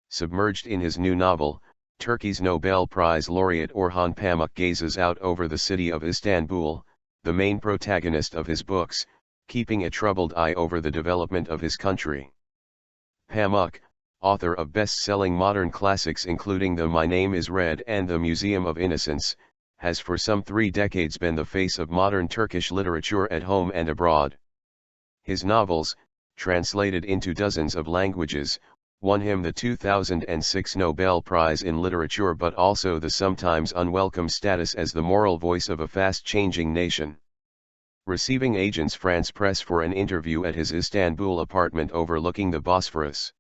Submerged in his new novel, Turkey's Nobel Prize laureate Orhan Pamuk gazes out over the city of Istanbul, the main protagonist of his books, keeping a troubled eye over the development of his country. Pamuk, author of best-selling modern classics including The My Name is Red and The Museum of Innocence, has for some 3 decades been the face of modern Turkish literature at home and abroad. His novels, translated into dozens of languages, won him the 2006 Nobel Prize in Literature but also the sometimes unwelcome status as the moral voice of a fast-changing nation. Receiving Agence France-Presse for an interview at his Istanbul apartment overlooking the Bosphorus,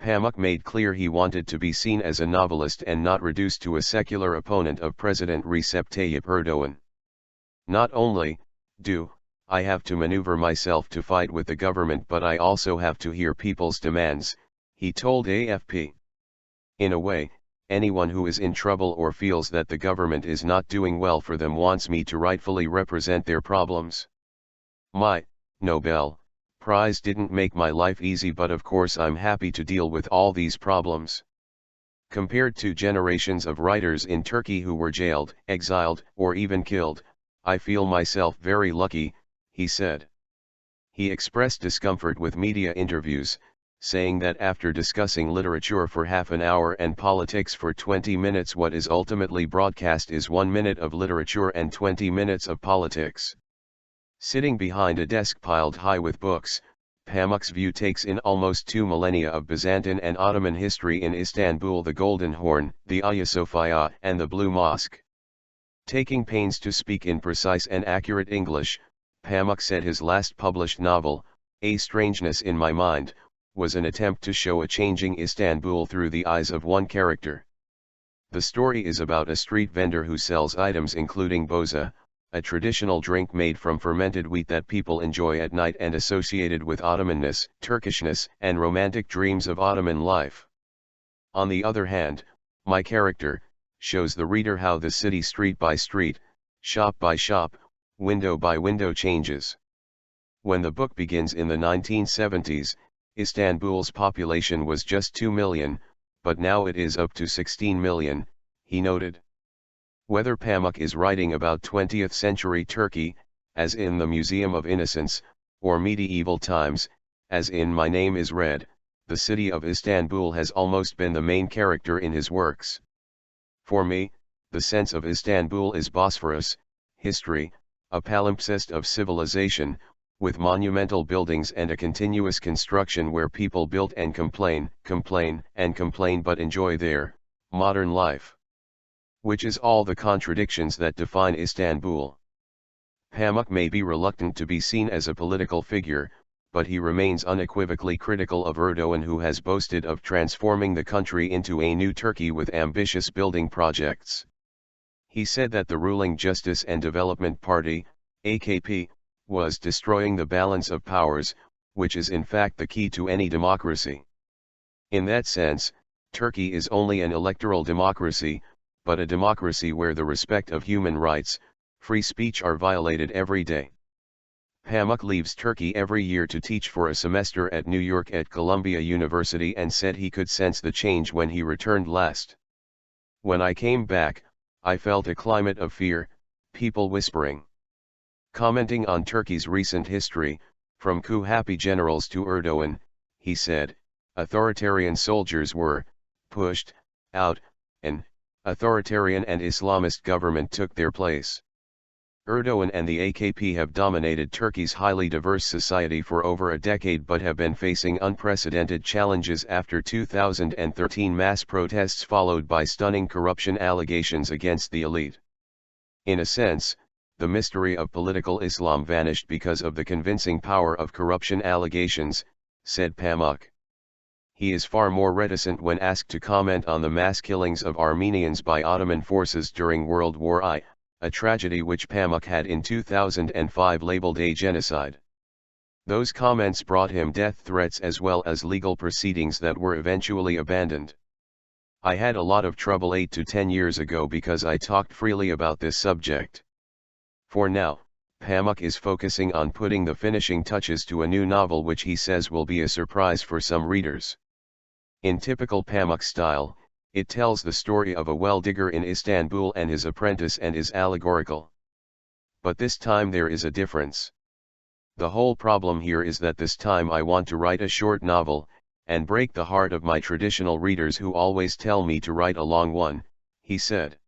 Pamuk made clear he wanted to be seen as a novelist and not reduced to a secular opponent of President Recep Tayyip Erdoğan. Not only do I have to maneuver myself to fight with the government, but I also have to hear people's demands, he told AFP. In a way, anyone who is in trouble or feels that the government is not doing well for them wants me to rightfully represent their problems. My Nobel Prize didn't make my life easy, but of course I'm happy to deal with all these problems. Compared to generations of writers in Turkey who were jailed, exiled, or even killed, I feel myself very lucky, he said. He expressed discomfort with media interviews, saying that after discussing literature for half an hour and politics for 20 minutes, what is ultimately broadcast is 1 minute of literature and 20 minutes of politics. Sitting behind a desk piled high with books, Pamuk's view takes in almost 2 millennia of Byzantine and Ottoman history in Istanbul, the Golden Horn, the Hagia Sophia, and the Blue Mosque. Taking pains to speak in precise and accurate English, Pamuk said his last published novel, A Strangeness in My Mind, was an attempt to show a changing Istanbul through the eyes of one character. The story is about a street vendor who sells items including boza, a traditional drink made from fermented wheat that people enjoy at night and associated with Ottomanness, Turkishness, and romantic dreams of Ottoman life. On the other hand, my character shows the reader how the city street by street, shop by shop, window by window changes. When the book begins in the 1970s, Istanbul's population was just 2 million, but now it is up to 16 million, he noted. Whether Pamuk is writing about 20th century Turkey, as in the Museum of Innocence, or medieval times, as in My Name is Red, the city of Istanbul has almost been the main character in his works. For me, the sense of Istanbul is Bosphorus, history, a palimpsest of civilization, with monumental buildings and a continuous construction where people build and complain, and complain but enjoy their modern life. Which is all the contradictions that define Istanbul. Pamuk may be reluctant to be seen as a political figure, but he remains unequivocally critical of Erdoğan, who has boasted of transforming the country into a new Turkey with ambitious building projects. He said that the ruling Justice and Development Party, AKP, was destroying the balance of powers, which is in fact the key to any democracy. In that sense, Turkey is only an electoral democracy, but a democracy where the respect of human rights, free speech are violated every day. Pamuk leaves Turkey every year to teach for a semester at New York at Columbia University and said he could sense the change when he returned last. When I came back, I felt a climate of fear, people whispering. Commenting on Turkey's recent history, from coup-happy generals to Erdoğan, he said, authoritarian soldiers were pushed out, and authoritarian and Islamist government took their place. Erdoğan and the AKP have dominated Turkey's highly diverse society for over a decade but have been facing unprecedented challenges after 2013 mass protests followed by stunning corruption allegations against the elite. In a sense, the mystery of political Islam vanished because of the convincing power of corruption allegations, said Pamuk. He is far more reticent when asked to comment on the mass killings of Armenians by Ottoman forces during World War I, a tragedy which Pamuk had in 2005 labeled a genocide. Those comments brought him death threats as well as legal proceedings that were eventually abandoned. I had a lot of trouble 8 to 10 years ago because I talked freely about this subject. For now, Pamuk is focusing on putting the finishing touches to a new novel which he says will be a surprise for some readers. In typical Pamuk style, it tells the story of a well digger in Istanbul and his apprentice and is allegorical. But this time there is a difference. The whole problem here is that this time I want to write a short novel, and break the heart of my traditional readers who always tell me to write a long one, he said.